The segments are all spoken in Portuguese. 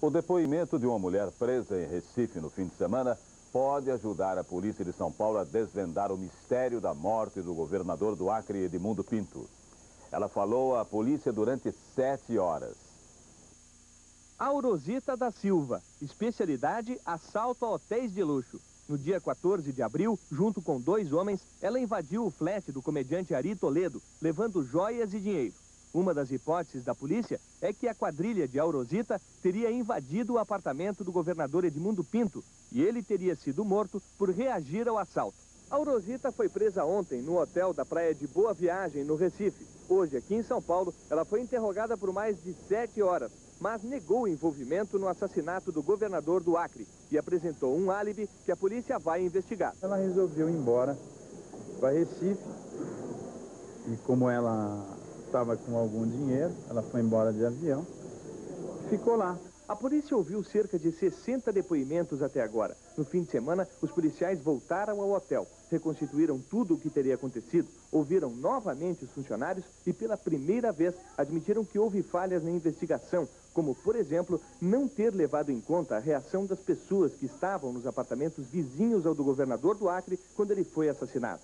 O depoimento de uma mulher presa em Recife no fim de semana pode ajudar a polícia de São Paulo a desvendar o mistério da morte do governador do Acre, Edmundo Pinto. Ela falou à polícia durante 7 horas. Aurosita da Silva, especialidade assalto a hotéis de luxo. No dia 14 de abril, junto com 2 homens, ela invadiu o flat do comediante Ari Toledo, levando joias e dinheiro. Uma das hipóteses da polícia é que a quadrilha de Aurosita teria invadido o apartamento do governador Edmundo Pinto e ele teria sido morto por reagir ao assalto. Aurosita foi presa ontem no hotel da praia de Boa Viagem, no Recife. Hoje, aqui em São Paulo, ela foi interrogada por mais de 7 horas, mas negou o envolvimento no assassinato do governador do Acre e apresentou um álibi que a polícia vai investigar. Ela resolveu ir embora para Recife e como ela estava com algum dinheiro, ela foi embora de avião, ficou lá. A polícia ouviu cerca de 60 depoimentos até agora. No fim de semana, os policiais voltaram ao hotel, reconstituíram tudo o que teria acontecido, ouviram novamente os funcionários e pela primeira vez admitiram que houve falhas na investigação, como, por exemplo, não ter levado em conta a reação das pessoas que estavam nos apartamentos vizinhos ao do governador do Acre quando ele foi assassinado.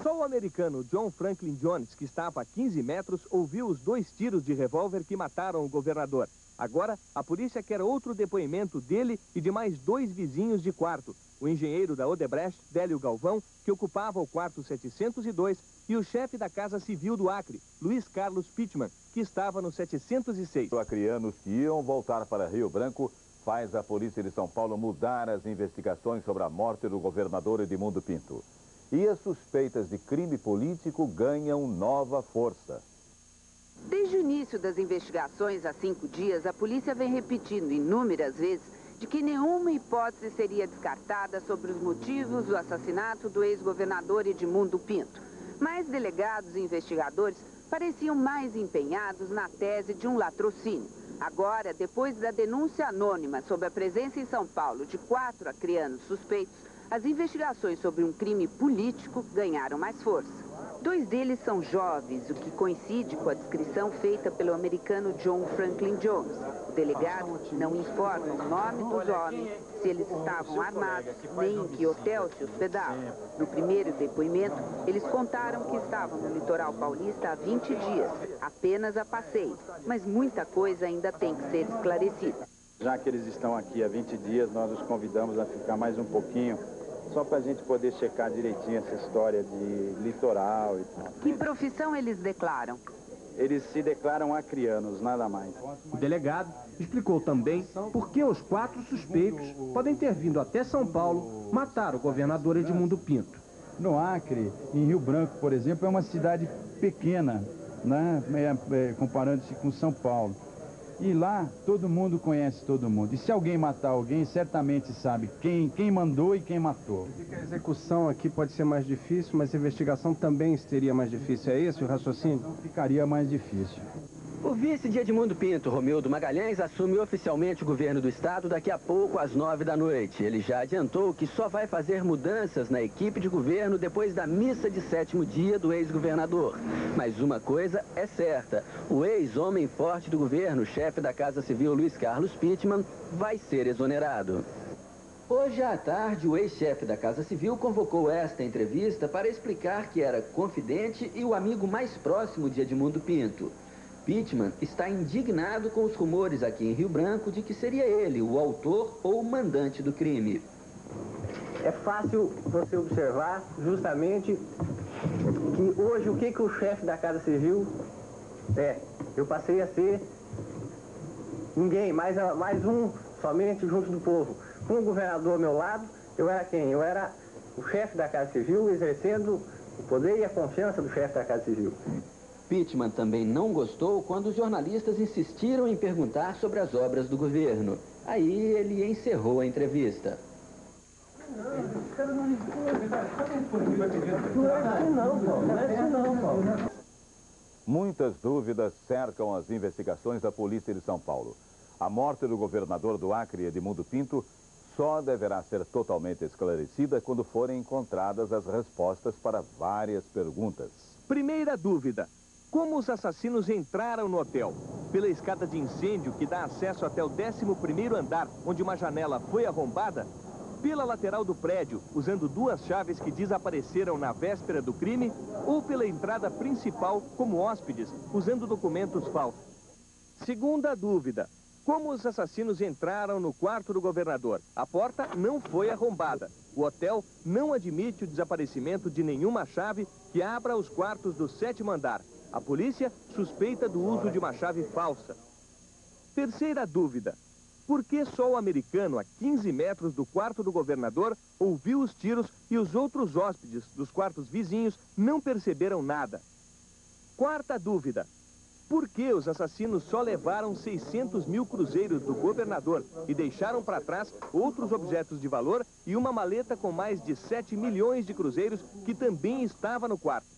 Só o americano John Franklin Jones, que estava a 15 metros, ouviu os 2 tiros de revólver que mataram o governador. Agora, a polícia quer outro depoimento dele e de mais 2 vizinhos de quarto. O engenheiro da Odebrecht, Délio Galvão, que ocupava o quarto 702, e o chefe da Casa Civil do Acre, Luiz Carlos Pittman, que estava no 706. Os acreanos que iam voltar para Rio Branco faz a polícia de São Paulo mudar as investigações sobre a morte do governador Edmundo Pinto. E as suspeitas de crime político ganham nova força. Desde o início das investigações há 5 dias, a polícia vem repetindo inúmeras vezes de que nenhuma hipótese seria descartada sobre os motivos do assassinato do ex-governador Edmundo Pinto. Mas delegados e investigadores pareciam mais empenhados na tese de um latrocínio. Agora, depois da denúncia anônima sobre a presença em São Paulo de 4 acreanos suspeitos, as investigações sobre um crime político ganharam mais força. 2 deles são jovens, o que coincide com a descrição feita pelo americano John Franklin Jones. O delegado não informa o nome dos homens, se eles estavam armados, nem em que hotel se hospedavam. No primeiro depoimento, eles contaram que estavam no litoral paulista há 20 dias, apenas a passeio, mas muita coisa ainda tem que ser esclarecida. Já que eles estão aqui há 20 dias, nós os convidamos a ficar mais um pouquinho, só para a gente poder checar direitinho essa história de litoral e tal. Que profissão eles declaram? Eles se declaram acreanos, nada mais. O delegado explicou também por que os 4 suspeitos podem ter vindo até São Paulo matar o governador Edmundo Pinto. No Acre, em Rio Branco, por exemplo, é uma cidade pequena, né, comparando-se com São Paulo. E lá, todo mundo conhece todo mundo. E se alguém matar alguém, certamente sabe quem mandou e quem matou. A execução aqui pode ser mais difícil, mas a investigação também seria mais difícil. É esse o raciocínio? Então ficaria mais difícil. O vice de Edmundo Pinto, Romildo Magalhães, assume oficialmente o governo do estado daqui a pouco, às 9 da noite. Ele já adiantou que só vai fazer mudanças na equipe de governo depois da missa de 7º dia do ex-governador. Mas uma coisa é certa, o ex-homem forte do governo, chefe da Casa Civil Luiz Carlos Pittman, vai ser exonerado. Hoje à tarde, o ex-chefe da Casa Civil convocou esta entrevista para explicar que era confidente e o amigo mais próximo de Edmundo Pinto. Pittman está indignado com os rumores aqui em Rio Branco de que seria ele o autor ou o mandante do crime. É fácil você observar justamente que hoje o que o chefe da Casa Civil é. Eu passei a ser ninguém, mais um somente junto do povo. Com o governador ao meu lado, eu era quem? Eu era o chefe da Casa Civil, exercendo o poder e a confiança do chefe da Casa Civil. Pittman também não gostou quando os jornalistas insistiram em perguntar sobre as obras do governo. Aí ele encerrou a entrevista. Muitas dúvidas cercam as investigações da polícia de São Paulo. A morte do governador do Acre, Edmundo Pinto, só deverá ser totalmente esclarecida quando forem encontradas as respostas para várias perguntas. Primeira dúvida: Como os assassinos entraram no hotel? Pela escada de incêndio que dá acesso até o 11º andar, onde uma janela foi arrombada? Pela lateral do prédio, usando 2 chaves que desapareceram na véspera do crime? Ou pela entrada principal, como hóspedes, usando documentos falsos? Segunda dúvida. Como os assassinos entraram no quarto do governador? A porta não foi arrombada. O hotel não admite o desaparecimento de nenhuma chave que abra os quartos do 7º andar. A polícia suspeita do uso de uma chave falsa. Terceira dúvida. Por que só o americano, a 15 metros do quarto do governador, ouviu os tiros e os outros hóspedes dos quartos vizinhos não perceberam nada? Quarta dúvida. Por que os assassinos só levaram 600 mil cruzeiros do governador e deixaram para trás outros objetos de valor e uma maleta com mais de 7 milhões de cruzeiros que também estava no quarto?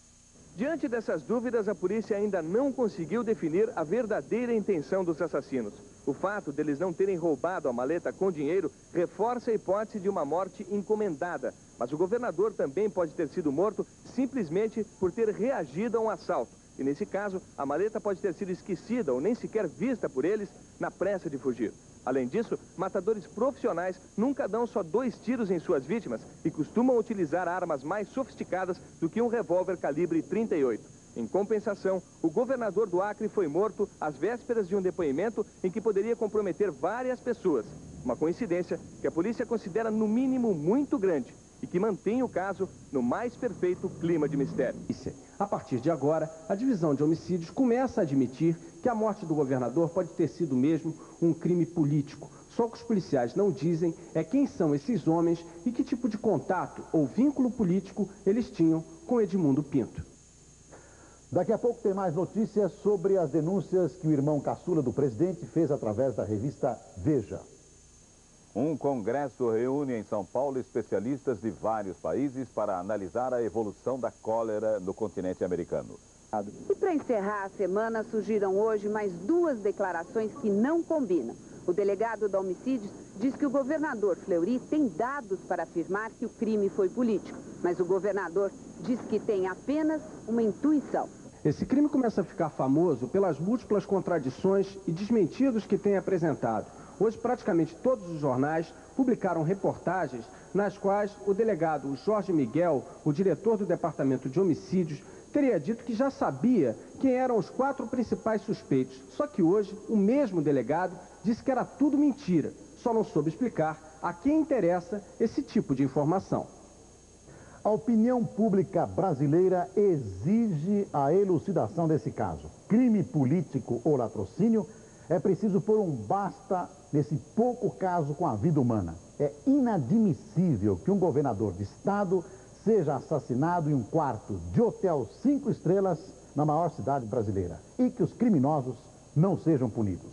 Diante dessas dúvidas, a polícia ainda não conseguiu definir a verdadeira intenção dos assassinos. O fato deles não terem roubado a maleta com dinheiro reforça a hipótese de uma morte encomendada. Mas o governador também pode ter sido morto simplesmente por ter reagido a um assalto. E nesse caso, a maleta pode ter sido esquecida ou nem sequer vista por eles na pressa de fugir. Além disso, matadores profissionais nunca dão só 2 tiros em suas vítimas e costumam utilizar armas mais sofisticadas do que um revólver calibre 38. Em compensação, o governador do Acre foi morto às vésperas de um depoimento em que poderia comprometer várias pessoas. Uma coincidência que a polícia considera no mínimo muito grande e que mantém o caso no mais perfeito clima de mistério. A partir de agora, a divisão de homicídios começa a admitir que a morte do governador pode ter sido mesmo um crime político. Só o que os policiais não dizem é quem são esses homens e que tipo de contato ou vínculo político eles tinham com Edmundo Pinto. Daqui a pouco tem mais notícias sobre as denúncias que o irmão caçula do presidente fez através da revista Veja. Um congresso reúne em São Paulo especialistas de vários países para analisar a evolução da cólera no continente americano. E para encerrar a semana, surgiram hoje mais 2 declarações que não combinam. O delegado da Homicídios diz que o governador Fleury tem dados para afirmar que o crime foi político, mas o governador diz que tem apenas uma intuição. Esse crime começa a ficar famoso pelas múltiplas contradições e desmentidos que tem apresentado. Hoje, praticamente todos os jornais publicaram reportagens nas quais o delegado Jorge Miguel, o diretor do Departamento de Homicídios, teria dito que já sabia quem eram os 4 principais suspeitos. Só que hoje, o mesmo delegado disse que era tudo mentira, só não soube explicar a quem interessa esse tipo de informação. A opinião pública brasileira exige a elucidação desse caso. Crime político ou latrocínio? É preciso pôr um basta nesse pouco caso com a vida humana. É inadmissível que um governador de estado seja assassinado em um quarto de hotel 5 estrelas na maior cidade brasileira e que os criminosos não sejam punidos.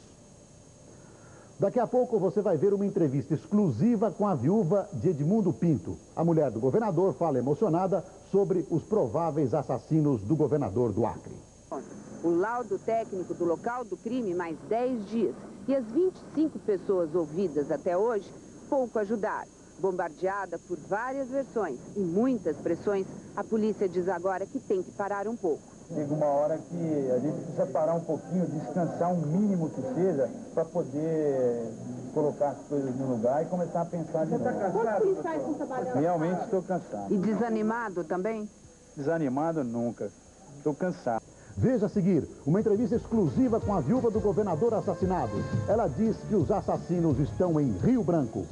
Daqui a pouco você vai ver uma entrevista exclusiva com a viúva de Edmundo Pinto. A mulher do governador fala emocionada sobre os prováveis assassinos do governador do Acre. O laudo técnico do local do crime, mais 10 dias. E as 25 pessoas ouvidas até hoje, pouco ajudaram. Bombardeada por várias versões e muitas pressões, a polícia diz agora que tem que parar um pouco. Chega uma hora que a gente precisa parar um pouquinho, descansar um mínimo que seja, para poder colocar as coisas no lugar e começar a pensar de novo. Quantos policiais estão trabalhando? Realmente estou cansado. E desanimado também? Desanimado nunca. Estou cansado. Veja a seguir, uma entrevista exclusiva com a viúva do governador assassinado. Ela diz que os assassinos estão em Rio Branco.